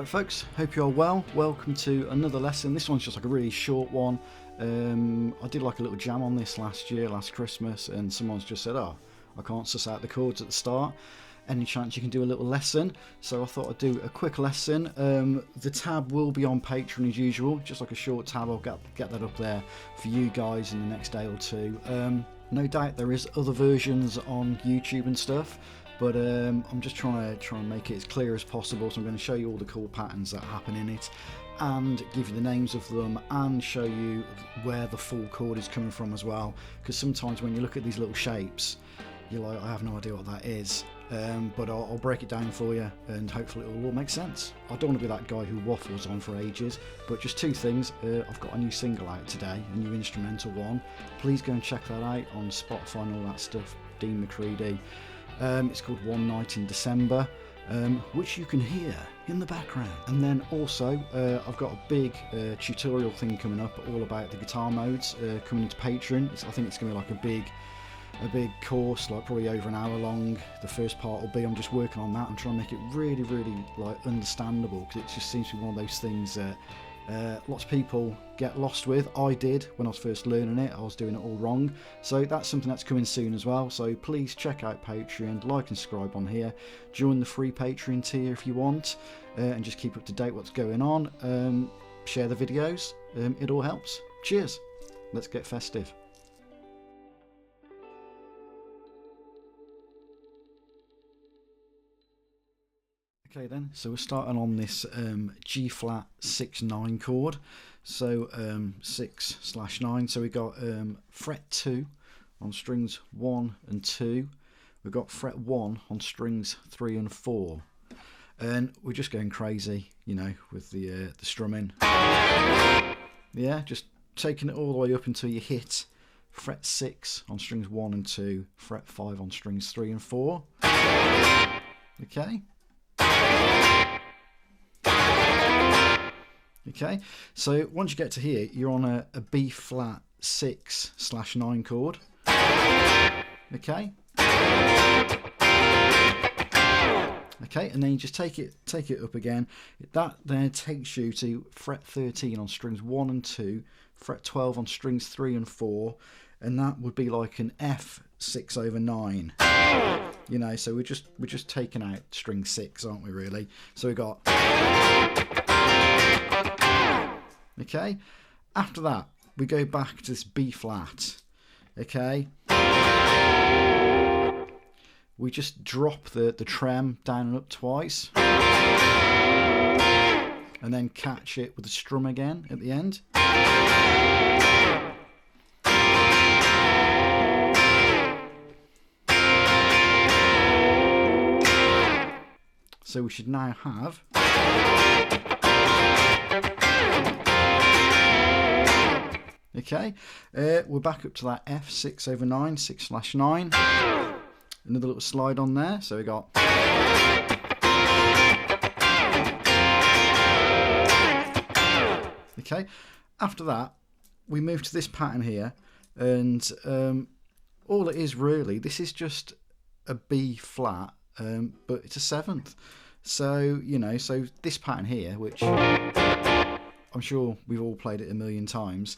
Alright folks, hope you're well. Welcome to another lesson. This one's just like a really short one. I did like a little jam on this last Christmas, and someone's just said, oh, I can't suss out the chords at the start. Any chance you can do a little lesson? So I thought I'd do a quick lesson. The tab will be on Patreon as usual, just like a short tab. I'll get that up there for you guys in the next day or two. No doubt there is other versions on YouTube and stuff, but I'm just trying to make it as clear as possible. So I'm going to show you all the cool patterns that happen in it, and give you the names of them, and show you where the full chord is coming from as well. Because sometimes when you look at these little shapes, you're like, I have no idea what that is. But I'll break it down for you, and hopefully it will all make sense. I don't want to be that guy who waffles on for ages, but just two things. I've got a new single out today, a new instrumental one. Please go and check that out on Spotify and all that stuff. Dean McCreadie. It's called One Night in December, which you can hear in the background. And then also I've got a big tutorial thing coming up all about the guitar modes coming into Patreon. I think it's going to be like a big course, like probably over an hour long. The first part will be, I'm just working on that and trying to make it really like understandable, because it just seems to be one of those things that lots of people get lost with. I did when I was first learning it. I was doing it all wrong. So that's something that's coming soon as well. So please check out Patreon, like and subscribe on here, join the free Patreon tier if you want, and just keep up to date what's going on. Share the videos, it all helps. Cheers, let's get festive. Okay then, so we're starting on this G flat 6/9 chord. So 6/9. So we got fret 2 on strings 1 and 2. We've got fret 1 on strings 3 and 4. And we're just going crazy, you know, with the strumming. Yeah, just taking it all the way up until you hit fret 6 on strings 1 and 2, fret 5 on strings 3 and 4. Okay. Okay, so once you get to here, you're on a B flat 6/9 chord. Okay. Okay, and then you just take it up again. That then takes you to fret 13 on strings 1 and 2, fret 12 on strings 3 and 4, and that would be like an F6/9. You know, so we're just taking out string 6, aren't we, really? So we got. Okay, after that we go back to this B flat. Okay, we just drop the trem down and up twice, and then catch it with the strum again at the end. So we should now have. Okay, we're back up to that F6/9, 6/9. Another little slide on there. So we got. Okay, after that, we move to this pattern here, and all it is really, this is just a B flat, but it's a 7th. So, you know, so this pattern here, which I'm sure we've all played it a million times,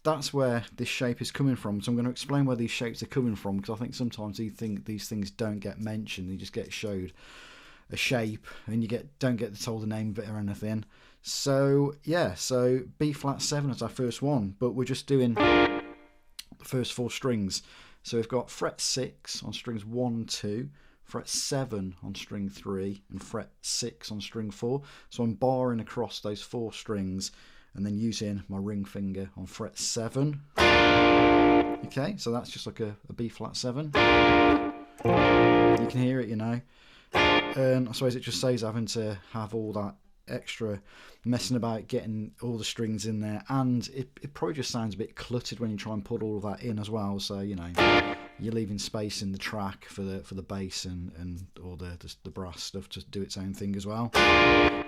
that's where this shape is coming from. So I'm going to explain where these shapes are coming from, because I think sometimes these things don't get mentioned. You just get showed a shape and you don't get told the name of it or anything. So yeah, so B flat 7 is our first one, but we're just doing the first 4 strings. So we've got fret 6 on strings 1 and 2, fret 7 on string 3, and fret 6 on string 4. So I'm barring across those 4 strings and then using my ring finger on fret 7. Okay, so that's just like a B flat 7. You can hear it, you know. And I suppose it just saves having to have all that extra messing about getting all the strings in there, and it probably just sounds a bit cluttered when you try and put all of that in as well. So, you know, you're leaving space in the track for the bass and all the brass stuff to do its own thing as well.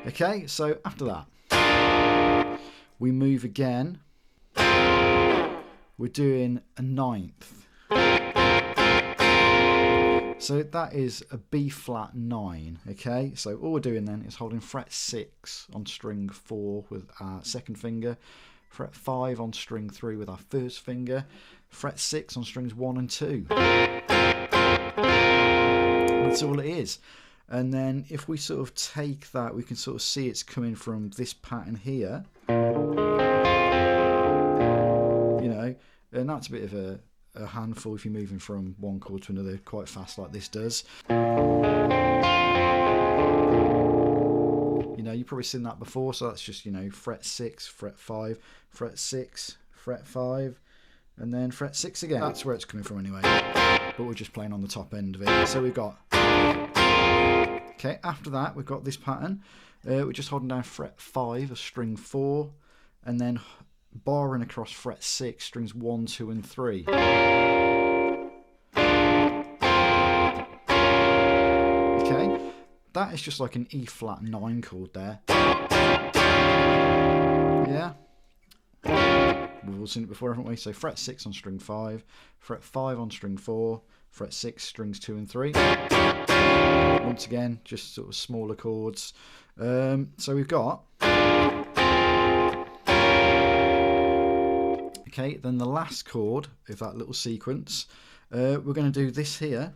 Okay, so after that we move again. We're doing a 9th. So that is a B flat 9, okay? So all we're doing then is holding fret 6 on string 4 with our second finger, fret 5 on string 3 with our first finger, fret 6 on strings 1 and 2. That's all it is. And then if we sort of take that, we can sort of see it's coming from this pattern here. You know, and that's a bit of a handful if you're moving from one chord to another quite fast like this does. You know, you've probably seen that before, so that's just, you know, fret 6, fret 5, fret 6, fret 5, and then fret 6 again. That's where it's coming from anyway, but we're just playing on the top end of it. So we've got, okay, after that we've got this pattern. We're just holding down fret 5 of string 4, and then barring across fret 6, strings 1, 2 and 3. Okay, that is just like an E flat 9 chord there. Yeah, we've all seen it before, haven't we? So fret 6 on string 5, fret 5 on string 4, fret 6, strings 2 and 3. Once again, just sort of smaller chords. So we've got, okay, then the last chord of that little sequence, we're going to do this here.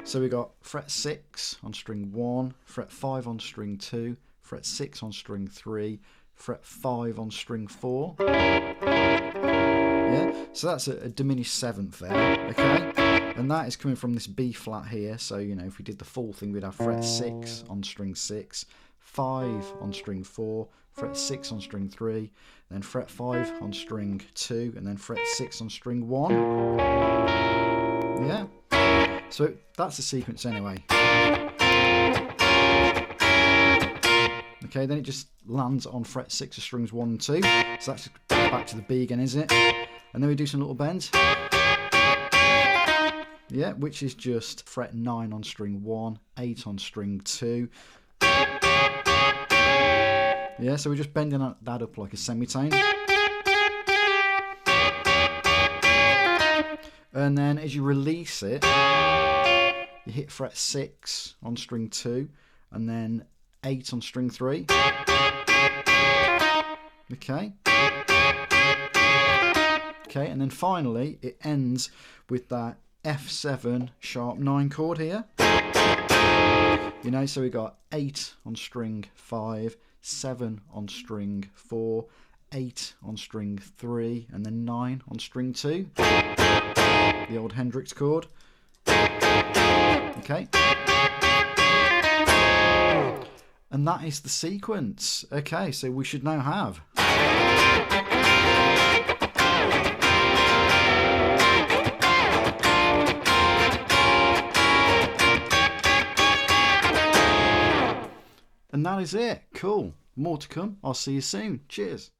So we got fret 6 on string 1, fret 5 on string 2, fret 6 on string 3, fret 5 on string 4. Yeah, so that's a diminished 7th there, okay? And that is coming from this B flat here. So, you know, if we did the full thing, we'd have fret 6 on string 6, 5 on string 4, fret 6 on string 3, then fret 5 on string 2, and then fret 6 on string 1. Yeah, so that's the sequence anyway. Okay, then it just lands on fret 6 of strings 1 and 2, so that's back to the B again, isn't it? And then we do some little bends. Yeah, which is just fret 9 on string 1, 8 on string 2. Yeah, so we're just bending that up like a semitone. And then as you release it, you hit fret 6 on string 2 and then 8 on string 3. Okay. Okay, and then finally it ends with that F7 sharp 9 chord here. You know, so we got 8 on string 5, 7 on string 4, 8 on string 3, and then 9 on string 2. The old Hendrix chord. Okay. And that is the sequence. Okay, so we should now have. And that is it. Cool. More to come. I'll see you soon. Cheers.